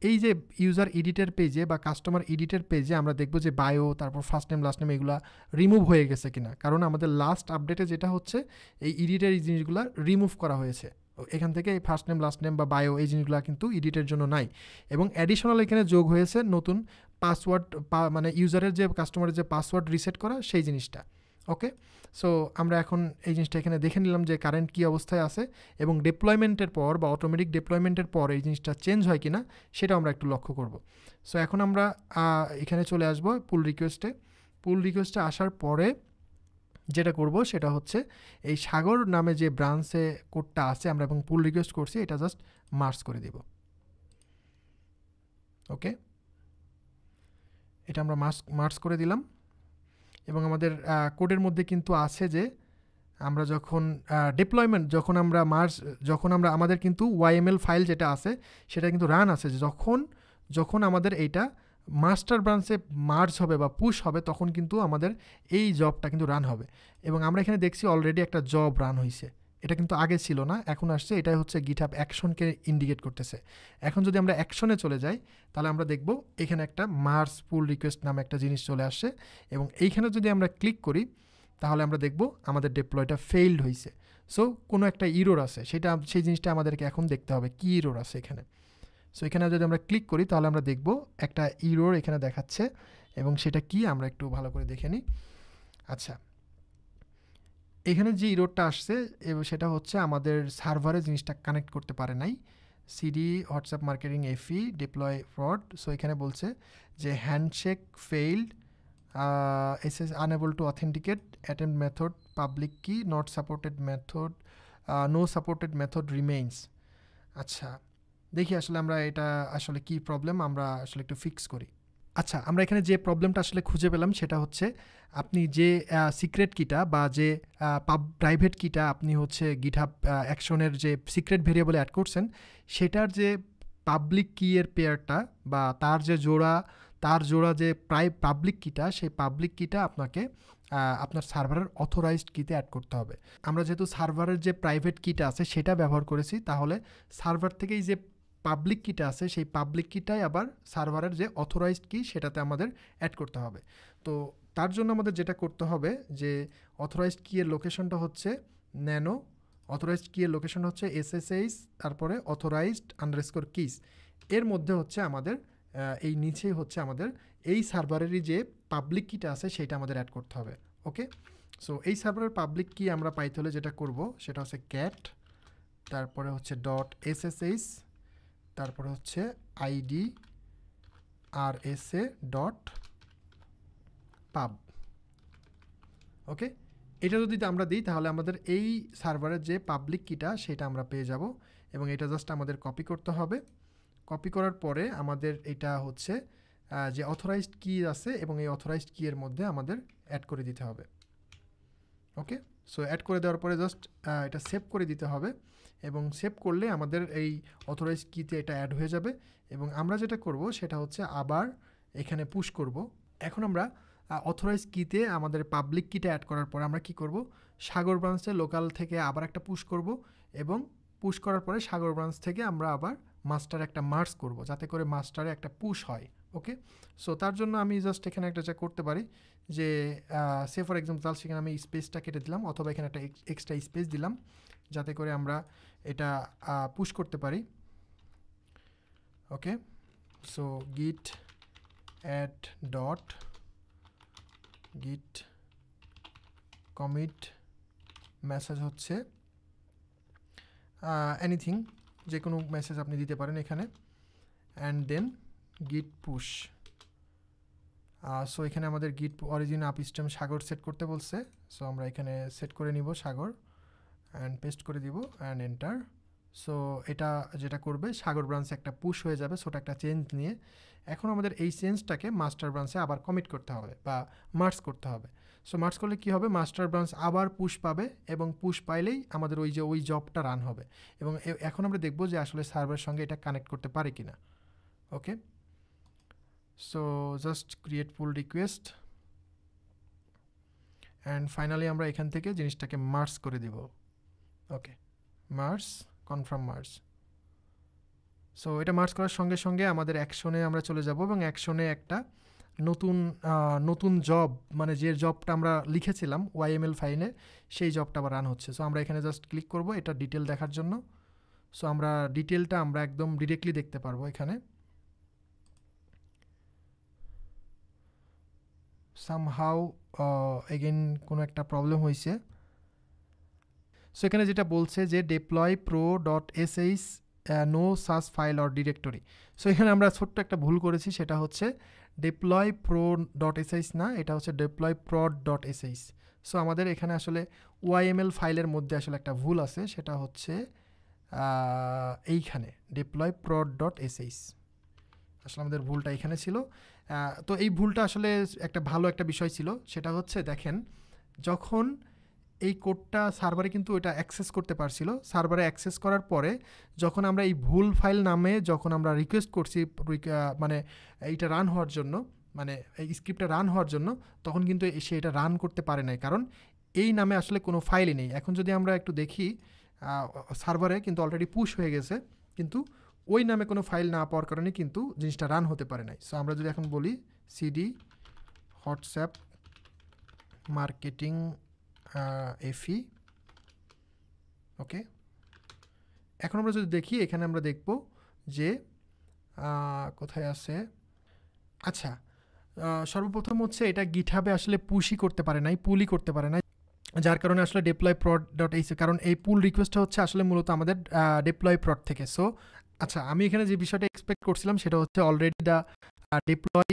এই যে ইউজার এডিটের পেজে বা কাস্টমার এডিটের পেজে আমরা দেখব যে বায়ো, তারপর ফার্স্ট নেম, লাস্ট নেম এগুলো রিমুভ হয়ে গেছে কিনা, কারণ আমাদের লাস্ট আপডেটে যেটা হচ্ছে এই এডিটের এই জিনিসগুলো রিমুভ করা হয়েছে। এখান থেকে এই ফার্স্ট নেম, লাস্ট নেম বা বায়ো এই জিনিসগুলো কিন্তু এডিটের জন্য নাই এবং অ্যাডিশনাল এখানে যোগ হয়েছে নতুন পাসওয়ার্ড, মানে ইউজারের যে কাস্টমারের যে পাসওয়ার্ড রিসেট করা সেই জিনিসটা, ওকে। সো আমরা এখন এই জিনিসটা এখানে দেখে নিলাম যে কারেন্ট কী অবস্থায় আছে এবং ডেপ্লয়মেন্টের পর বা অটোমেটিক ডেপ্লয়মেন্টের পর এই জিনিসটা চেঞ্জ হয় কিনা সেটা আমরা একটু লক্ষ্য করব। সো এখন আমরা এখানে চলে আসব পুল রিকোয়েস্টে আসার পরে যেটা করব সেটা হচ্ছে এই সাগর নামে যে ব্রাঞ্চে কোডটা আছে আমরা এবং পুল রিকোয়েস্ট করছি এটা জাস্ট মার্জ করে দেব, ওকে। এটা আমরা মার্জ করে দিলাম এবং আমাদের কোডের মধ্যে কিন্তু আছে যে আমরা যখন ডেপ্লয়মেন্ট যখন আমরা আমাদের কিন্তু ওয়াইএমএল ফাইল যেটা আছে সেটা কিন্তু রান আছে, যে যখন আমাদের এইটা মাস্টার ব্রাঞ্চে মার্জ হবে বা পুশ হবে তখন কিন্তু আমাদের এই জবটা কিন্তু রান হবে এবং আমরা এখানে দেখছি অলরেডি একটা জব রান হয়েছে এটা কিন্তু আগে ছিল না, এখন আসছে। এটাই হচ্ছে গিটহাব অ্যাকশনকে ইন্ডিকেট করতেছে। এখন যদি আমরা অ্যাকশনে চলে যাই তাহলে আমরা দেখব এখানে একটা মার্জ পুল রিকোয়েস্ট নামে একটা জিনিস চলে আসছে, এবং এইখানে যদি আমরা ক্লিক করি তাহলে আমরা দেখব আমাদের ডিপ্লয়টা ফেইলড হয়েছে। সো কোনো একটা ইরোর আছে, সেই জিনিসটা আমাদেরকে এখন দেখতে হবে কী ইরোর আছে এখানে। সো এখানে যদি আমরা ক্লিক করি তাহলে আমরা দেখব একটা ইরোর এখানে দেখাচ্ছে, এবং সেটা কি আমরা একটু ভালো করে দেখে নিই। আচ্ছা, এখানে যে ইরোরটা আসছে সেটা হচ্ছে আমাদের সার্ভারে জিনিসটা কানেক্ট করতে পারে নাই। সিডি হোয়াটসঅ্যাপ মার্কেটিং এফি ডিপ্লয় ফ্রড। সো এখানে বলছে যে handshake failed, SS unable to authenticate, attempt method public key not supported method, no supported method remains. আচ্ছা, দেখি আসলে আমরা এটা আসলে কি প্রবলেম, আমরা আসলে একটু ফিক্স করি। আচ্ছা, আমরা এখানে যে প্রবলেমটা আসলে খুঁজে পেলাম সেটা হচ্ছে আপনি যে সিক্রেট কিটা বা যে প্রাইভেট কিটা আপনি হচ্ছে গিটহাব অ্যাকশনের যে সিক্রেট ভেরিয়েবলে অ্যাড করছেন সেটার যে পাবলিক কি এর পেয়ারটা বা তার জোড়া যে পাবলিক কিটা, সেই পাবলিক কিটা আপনাকে আপনার সার্ভারের অথরাইজড কিতে অ্যাড করতে হবে। আমরা যেহেতু সার্ভারের যে প্রাইভেট কিটা আছে সেটা ব্যবহার করেছি, তাহলে সার্ভার থেকেই যে পাবলিক কিটা আছে সেই পাবলিক কিটাই আবার সার্ভারের যে অথরাইজড কি সেটাতে আমাদের অ্যাড করতে হবে। তো তার জন্য আমাদের যেটা করতে হবে যে অথরাইজড কি এর লোকেশনটা হচ্ছে ন্যানো, অথরাইজড কি এর লোকেশন হচ্ছে এসএসএইচ, তারপরে অথরাইজড আন্ডারস্কোর কিস, এর মধ্যে হচ্ছে আমাদের এই নিচেই হচ্ছে আমাদের এই সার্ভারেরই যে পাবলিক কিটা আছে সেটা আমাদের অ্যাড করতে হবে। ওকে, সো এই সার্ভারের পাবলিক কি আমরা পাইতে হলে যেটা করব সেটা হচ্ছে ক্যাট, তারপরে হচ্ছে ডট এসএসএইচ, তারপরে হচ্ছে আইডি আরএসএ ডট পাব। ওকে, এটা যদি আমরা দিই তাহলে আমাদের এই সার্ভারের যে পাবলিক কিটা সেটা আমরা পেয়ে যাব, এবং এটা জাস্ট আমাদের কপি করতে হবে। কপি করার পরে আমাদের এটা হচ্ছে যে অথরাইজড কি আছে এবং এই অথরাইজড কি এর মধ্যে আমাদের অ্যাড করে দিতে হবে। ওকে, সো অ্যাড করে দেওয়ার পরে জাস্ট এটা সেভ করে দিতে হবে, এবং সেভ করলে আমাদের এই অথরাইজড কিতে এটা অ্যাড হয়ে যাবে। এবং আমরা যেটা করব সেটা হচ্ছে আবার এখানে পুশ করব। এখন আমরা অথরাইজ কিতে আমাদের পাবলিক কিটা অ্যাড করার পর আমরা কি করব, সাগর ব্রাঞ্চে লোকাল থেকে আবার একটা পুশ করব, এবং পুশ করার পরে সাগর ব্রাঞ্চ থেকে আমরা আবার মাস্টার একটা মার্জ করব যাতে করে মাস্টারে একটা পুশ হয়। ওকে, সো তার জন্য আমি জাস্ট এখানে একটা যা করতে পারি যে সে ফর এক্সাম্পল সেখানে আমি স্পেসটা কেটে দিলাম, অথবা এখানে একটা এক্সট্রা স্পেস দিলাম যাতে করে আমরা এটা পুশ করতে পারি। ওকে, সো গিট অ্যাড ডট গিট কমিট মেসেজ হচ্ছে এনিথিং, যে কোনো মেসেজ আপনি দিতে পারেন এখানে, অ্যান্ড দেন গিট পুশ। সো এখানে আমাদের গিট অরিজিন আপ স্টেম সাগর সেট করতে বলছে, সো আমরা এখানে সেট করে নিব সাগর, অ্যান্ড পেস্ট করে দিব অ্যান্ড এন্টার। সো এটা যেটা করবে সাগর ব্রাঞ্চে একটা পুশ হয়ে যাবে ছোটো একটা চেঞ্জ নিয়ে। এখন আমাদের এই চেঞ্জটাকে মাস্টার ব্রাঞ্চে আবার কমিট করতে হবে বা মার্জ করতে হবে। সো মার্জ করলে কী হবে, মাস্টার ব্রাঞ্চ আবার পুশ পাবে, এবং পুশ পাইলেই আমাদের ওই জবটা রান হবে। এবং এখন আমরা দেখব যে আসলে সার্ভারের সঙ্গে এটা কানেক্ট করতে পারে কি না। Okay, so just create pull request, and finally আমরা এখান থেকে জিনিসটাকে মার্জ করে দিব। Okay, merge, confirm merge. So এটা মার্জ করার সঙ্গে সঙ্গে আমাদের অ্যাকশনে আমরা চলে যাব, এবং অ্যাকশনে একটা নতুন জব, মানে যে জবটা আমরা লিখেছিলাম ওয়াইএমএল ফাইলে সেই জবটা আবার রান হচ্ছে। সো আমরা এখানে জাস্ট ক্লিক করব এটা ডিটেল দেখার জন্য। সো আমরা ডিটেলটা আমরা একদম ডিরেক্টলি দেখতে পারবো এখানে। সামহাউ এগেন কোনো একটা প্রবলেম হয়েছে। সো এখানে যেটা বলছে যে deploy pro dot SH no such file or directory. So এখানে আমরা ছোট্ট একটা ভুল করেছি, সেটা হচ্ছে ডেপ্লয় প্রো ডট এসএইচ না, এটা হচ্ছে deploy prod dot SH. So আমাদের এখানে আসলে ওয়াইএমএল ফাইলের মধ্যে আসলে একটা ভুল আছে, সেটা হচ্ছে এইখানে ডেপ্লয় প্রড ডট এসএইচ, আসলে আমাদের ভুলটা এখানে ছিল। তো এই ভুলটা আসলে একটা ভালো একটা বিষয় ছিল, সেটা হচ্ছে দেখেন যখন এই কোডটা সার্ভারে কিন্তু এটা অ্যাক্সেস করতে পারছিল, সার্ভারে অ্যাক্সেস করার পরে যখন আমরা এই ভুল ফাইল নামে যখন আমরা রিকোয়েস্ট করছি মানে এইটা রান হওয়ার জন্য, মানে এই স্ক্রিপ্টটা রান হওয়ার জন্য, তখন কিন্তু সে এটা রান করতে পারে নাই, কারণ এই নামে আসলে কোনো ফাইলই নেই। এখন যদি আমরা একটু দেখি সার্ভারে কিন্তু অলরেডি পুশ হয়ে গেছে, কিন্তু ওই নামে কোনো ফাইল না পাওয়ার কারণে কিন্তু জিনিসটা রান হতে পারে নাই। সো আমরা যদি এখন বলি সিডি হোয়াটসঅ্যাপ মার্কেটিং এফি, ওকে, এখন আমরা যদি দেখি এখানে আমরা দেখব যে কোথায় আছে। আচ্ছা, সর্বপ্রথম হচ্ছে এটা গিটহাবে আসলে পুশই করতে পারে নাই, পুলই করতে পারে নাই, যার কারণে আসলে deploy prod.h, কারণ এই পুল রিকোয়েস্টটা হচ্ছে আসলে মূলত আমাদের deploy prod থেকে। সো আচ্ছা, আমি এখানে যে বিষয়টা এক্সপেক্ট করছিলাম সেটা হচ্ছে অলরেডি দ্য deploy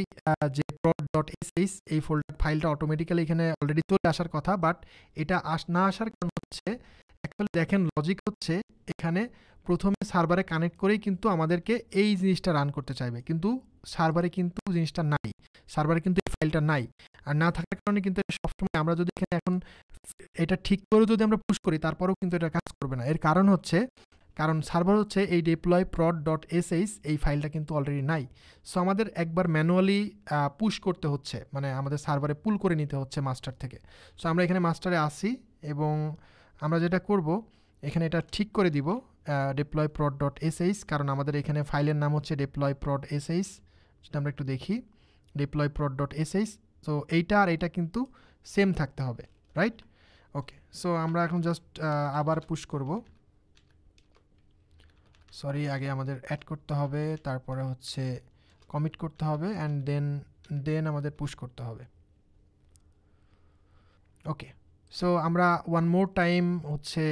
যে prod.sh এই ফোল্ডার ফাইলটা অটোমেটিক্যালি এখানে অলরেডি চলে আসার কথা, বাট এটা না আসার কারণ হচ্ছে অ্যাকচুয়ালি দেখেন লজিক হচ্ছে এখানে প্রথমে সার্ভারে কানেক্ট করেই কিন্তু আমাদেরকে এই জিনিসটা রান করতে চাইবে, কিন্তু সার্ভারে কিন্তু জিনিসটা নাই, সার্ভারে কিন্তু এই ফাইলটা নাই। আর না থাকার কারণে কিন্তু সবসময় আমরা যদি এখানে এখন এটা ঠিক করে যদি আমরা পুশ করি তারপরেও কিন্তু এটা কাজ করবে না। এর কারণ হচ্ছে কারণ সার্ভার হচ্ছে এই deploy prod.sh এই ফাইলটা কিন্তু অলরেডি নাই। সো আমাদের একবার ম্যানুয়ালি পুশ করতে হচ্ছে, মানে আমাদের সার্ভারে পুল করে নিতে হচ্ছে মাস্টার থেকে। সো আমরা এখানে মাস্টারে আসি এবং আমরা যেটা করব এখানে এটা ঠিক করে দিব deploy prod.sh, কারণ আমাদের এখানে ফাইলের নাম হচ্ছে deploy prod.sh। যেটা আমরা একটু দেখি deploy prod.sh, তো এইটা আর এইটা কিন্তু সেম থাকতে হবে, রাইট? ওকে, সো আমরা এখন জাস্ট আবার পুশ করব। সরি, আগে আমাদের অ্যাড করতে হবে, তারপরে হচ্ছে কমিট করতে হবে, অ্যান্ড দেন আমাদের পুশ করতে হবে। ওকে, সো আমরা ওয়ান মোর টাইম হচ্ছে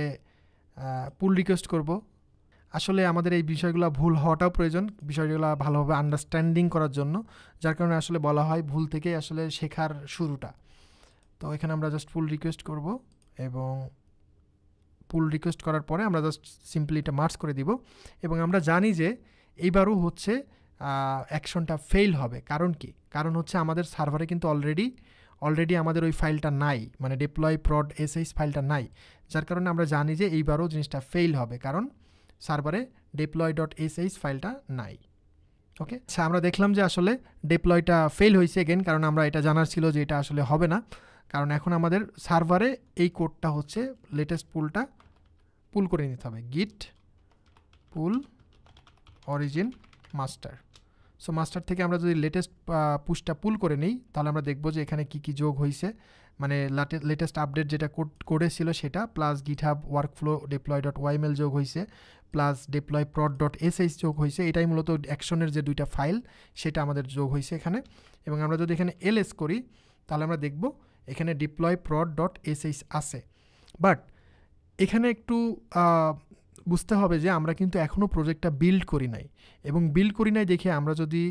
পুল রিকোয়েস্ট করব। আসলে আমাদের এই বিষয়গুলো ভুল হওয়াটাও প্রয়োজন, বিষয়গুলো ভালোভাবে আন্ডারস্ট্যান্ডিং করার জন্য, যার কারণে আসলে বলা হয় ভুল থেকে আসলে শেখার শুরুটা। তো এখানে আমরা জাস্ট পুল রিকোয়েস্ট করব এবং পুল রিকোয়েস্ট করার পরে আমরা জাস্ট সিম্পলি এটা মার্জ করে দিব এবং আমরা জানি যে এইবারও হচ্ছে অ্যাকশনটা ফেল হবে। কারণ কি? কারণ হচ্ছে আমাদের সার্ভারে কিন্তু অলরেডি আমাদের ওই ফাইলটা নাই, মানে deploy prod.sh ফাইলটা নাই, যার কারণে আমরা জানি যে এইবারও জিনিসটা ফেল হবে, কারণ সার্ভারে deploy.sh ফাইলটা নাই। ওকে, আচ্ছা, আমরা দেখলাম যে আসলে ডেপ্লয়টা ফেল হয়েছে এগেন, কারণ আমরা এটা জানার ছিল যে এটা আসলে হবে না, কারণ এখন আমাদের সার্ভারে এই কোডটা হচ্ছে লেটেস্ট পুলটা পুল করে নিতে হবে, গিট পুল অরিজিন মাস্টার। সো মাস্টার থেকে আমরা যদি লেটেস্ট পুশটা পুল করে নিই তাহলে আমরা দেখব যে এখানে কি কি যোগ হয়েছে, মানে লেটেস্ট আপডেট যেটা কোডে ছিল সেটা, প্লাস গিটহাব ওয়ার্কফ্লো deploy.yml যোগ হয়েছে, প্লাস deploy prod.sh যোগ হয়েছে। এটাই মূলত অ্যাকশনের যে দুইটা ফাইল সেটা আমাদের যোগ হয়েছে এখানে। এবং আমরা যদি এখানে ls করি তাহলে আমরা দেখব এখানে deploy prod.sh আছে, বাট এখানে একটু বুঝতে হবে যে আমরা কিন্তু এখনও প্রজেক্টটা বিল্ড করি নাই, এবং বিল্ড করি নাই দেখে আমরা যদি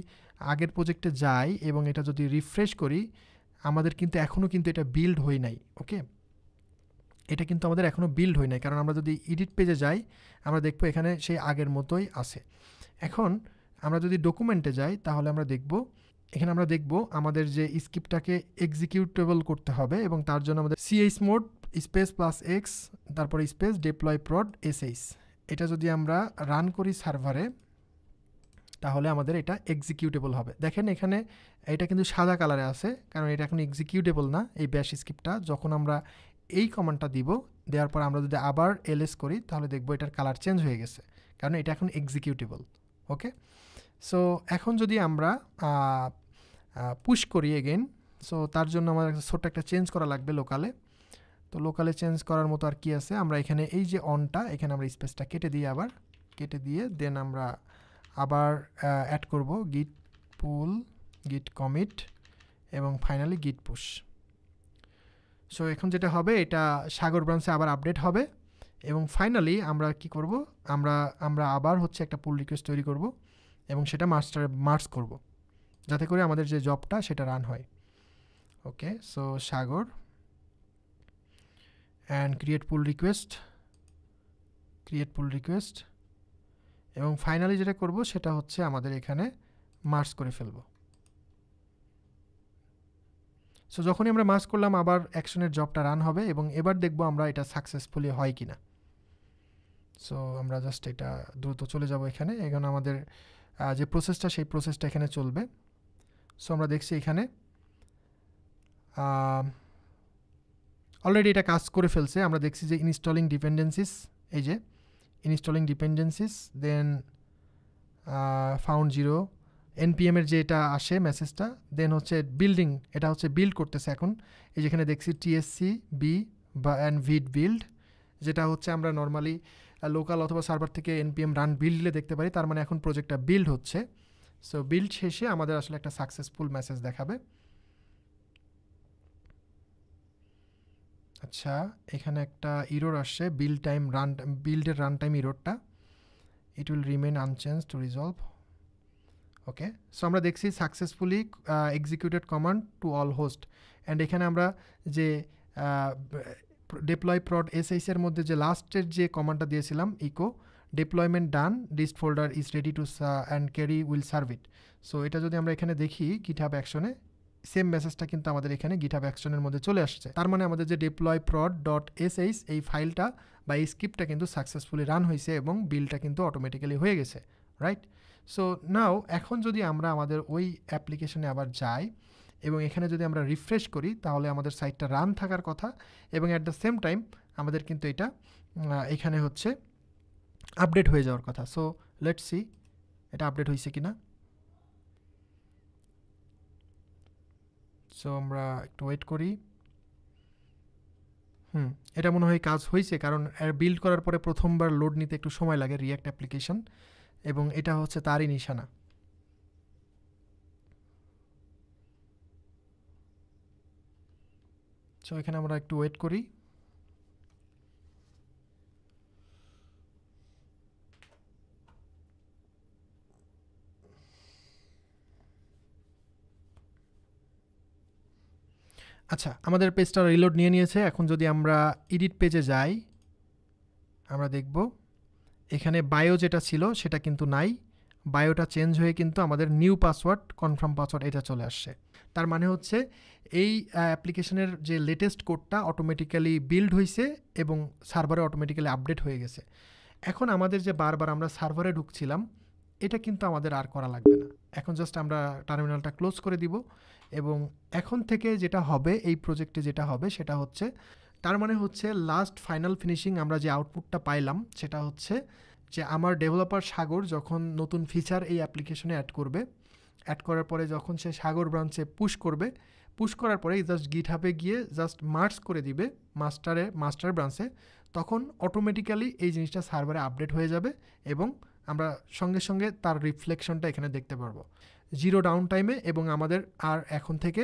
আগের প্রজেক্টে যাই এবং এটা যদি রিফ্রেশ করি, আমাদের কিন্তু এখনও কিন্তু এটা বিল্ড হই নাই। ওকে, এটা কিন্তু আমাদের এখনও বিল্ড হই নাই, কারণ আমরা যদি এডিট পেজে যাই আমরা দেখবো এখানে সেই আগের মতোই আছে। এখন আমরা যদি ডকুমেন্টে যাই তাহলে আমরা দেখব এখানে আমরা দেখব আমাদের যে স্ক্রিপ্টটাকে এক্সিকিউটেবল করতে হবে, এবং তার জন্য আমাদের chmod স্পেস +x তারপরে স্পেস deploy prod.sh এটা যদি আমরা রান করি সার্ভারে তাহলে আমাদের এটা এক্সিকিউটেবল হবে। দেখেন এখানে এটা কিন্তু সাদা কালারে আছে, কারণ এটা এখন এক্সিকিউটেবল না এই ব্যাশ স্ক্রিপ্টটা। যখন আমরা এই কমান্ডটা দেওয়ার পর আমরা যদি আবার ls করি তাহলে দেখব এটার কালার চেঞ্জ হয়ে গেছে, কারণ এটা এখন এক্সিকিউটেবল। ওকে, সো এখন যদি আমরা পুশ করি এগেন, সো তার জন্য আমাদের ছোট্ট একটা চেঞ্জ করা লাগবে লোকালে। তো লোকালে চেঞ্জ করার মতো আর কি আছে, আমরা এখানে এই যে অনটা এখানে আমরা স্পেসটা কেটে দিয়ে দেন আমরা আবার অ্যাড করব গিট পুল গিট কমিট এবং ফাইনালি গিট পুশ। সো এখন যেটা হবে এটা সাগর ব্রাঞ্চে আবার আপডেট হবে, এবং ফাইনালি আমরা কি করব, আমরা আবার হচ্ছে একটা পুল রিকোয়েস্ট তৈরি করব এবং সেটা মাস্টারে মার্জ করব, যাতে করে আমাদের যে জবটা সেটা রান হয়। Okay, so Sagar and create pull request এবং ফাইনালি যেটা করব সেটা হচ্ছে আমাদের এখানে মার্জ করে ফেলব। সো যখনই আমরা মার্জ করলাম আবার অ্যাকশনের জবটা রান হবে, এবং এবার দেখব আমরা এটা সাকসেসফুলি হয় কিনা। সো আমরা জাস্ট এটা দ্রুত চলে যাব এখানে আমাদের যে প্রসেসটা সেই প্রসেসটা এখানে চলবে। সো আমরা দেখছি এখানে অলরেডি এটা কাজ করে ফেলছে। আমরা দেখছি যে ইনস্টলিং ডিপেন্ডেন্সিস, এই যে ইনস্টলিং ডিপেন্ডেন্সিস, দেন ফাউন্ড 0 npm এর যে এটা আসে মেসেজটা, দেন হচ্ছে বিল্ডিং, এটা হচ্ছে বিল্ড করতেছে এখন। এই যেখানে দেখছি টিএসসি বি বা অ্যান্ড ভিড বিল্ড, যেটা হচ্ছে আমরা নর্মালি লোকাল অথবা সার্ভার থেকে npm রান বিল্ডলে দেখতে পারি। তার মানে এখন প্রজেক্টটা বিল্ড হচ্ছে। সো বিল্ড শেষে আমাদের আসলে একটা সাকসেসফুল মেসেজ দেখাবে। আচ্ছা, এখানে একটা ইরর আসছে, বিল্ডের রান টাইম ইররটা, it will remain unchange to resolve. Okay, so আমরা দেখছি successfully executed command to all host. And এখানে আমরা যে ডিপ্লয় প্রড sh এর মধ্যে যে লাস্টের যে কমান্ডটা দিয়েছিলাম, echo deployment done, dist folder is ready to and carry will serve it. So এটা যদি আমরা এখানে দেখি গিটহাব অ্যাকশনে, সেম মেসেজটা কিন্তু আমাদের এখানে গিটহাব অ্যাকশনের মধ্যে চলে আসছে। তার মানে আমাদের যে ডিপ্লয় প্রড ডট sh এই ফাইলটা বা এই স্ক্রিপ্টটা কিন্তু সাকসেসফুলি রান হয়েছে এবং বিলটা কিন্তু অটোমেটিক্যালি হয়ে গেছে, রাইট? সো নাও এখন যদি আমরা আমাদের ওই অ্যাপ্লিকেশনে আবার যাই এবং এখানে যদি আমরা রিফ্রেশ করি, তাহলে আমাদের সাইটটা রান থাকার কথা এবং অ্যাট দ্য সেম টাইম আমাদের কিন্তু এটা এখানে হচ্ছে আপডেট হয়ে যাওয়ার কথা। সো লেটস সি এটা আপডেট হয়েছে কিনা। সো আমরা একটু ওয়েট করি। এটা মনে হয় কাজ হয়েছে, কারণ বিল্ড করার পরে প্রথমবার লোড নিতে একটু সময় লাগে রিঅ্যাক্ট অ্যাপ্লিকেশন, এবং এটা হচ্ছে তারই নিশানা। সো এখানে আমরা একটু ওয়েট করি। আচ্ছা, আমাদের পেজটা রিলোড নিয়ে নিয়েছে। এখন যদি আমরা এডিট পেজে যাই, আমরা দেখব এখানে বায়ো যেটা ছিল সেটা কিন্তু নাই, বায়োটা চেঞ্জ হয়ে কিন্তু আমাদের নিউ পাসওয়ার্ড, কনফার্ম পাসওয়ার্ড এটা চলে আসছে। তার মানে হচ্ছে এই অ্যাপ্লিকেশনের যে লেটেস্ট কোডটা অটোমেটিক্যালি বিল্ড হয়েছে এবং সার্ভারে অটোমেটিক্যালি আপডেট হয়ে গেছে। এখন আমাদের যে বারবার আমরা সার্ভারে ঢুকছিলাম, এটা কিন্তু আমাদের আর করা লাগবে না। এখন জাস্ট আমরা টার্মিনালটা ক্লোজ করে দিব এবং এখন থেকে যেটা হবে এই প্রজেক্টে যেটা হবে সেটা হচ্ছে, তার মানে হচ্ছে লাস্ট ফাইনাল ফিনিশিং আমরা যে আউটপুটটা পাইলাম সেটা হচ্ছে যে আমার ডেভেলপার সাগর যখন নতুন ফিচার এই অ্যাপ্লিকেশনে অ্যাড করবে, অ্যাড করার পরে যখন সে সাগর ব্রাঞ্চে পুশ করবে, পুশ করার পরে জাস্ট গিটহাবে গিয়ে জাস্ট মার্জ করে দিবে মাস্টার ব্রাঞ্চে, তখন অটোমেটিক্যালি এই জিনিসটা সার্ভারে আপডেট হয়ে যাবে এবং আমরা সঙ্গে সঙ্গে তার রিফ্লেকশনটা এখানে দেখতে পারবো জিরো ডাউন টাইমে, এবং আমাদের আর এখন থেকে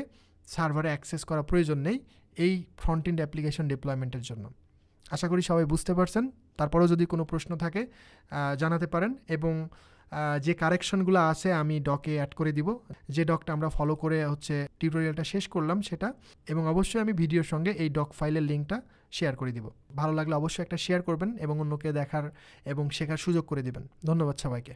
সার্ভারে অ্যাক্সেস করা প্রয়োজন নেই এই ফ্রন্ট এন্ড অ্যাপ্লিকেশন ডিপ্লয়মেন্টের জন্য। আশা করি সবাই বুঝতে পারছেন। তারপরেও যদি কোনো প্রশ্ন থাকে জানাতে পারেন, এবং যে কারেকশনগুলো আছে আমি ডকে অ্যাড করে দিব, যে ডকটা আমরা ফলো করে হচ্ছে টিউটোরিয়ালটা শেষ করলাম সেটা, এবং অবশ্যই আমি ভিডিওর সঙ্গে এই ডক ফাইলের লিঙ্কটা শেয়ার করে দিব। ভালো লাগলে অবশ্যই একটা শেয়ার করবেন এবং অন্যকে দেখার এবং শেখার সুযোগ করে দিবেন। ধন্যবাদ সবাইকে।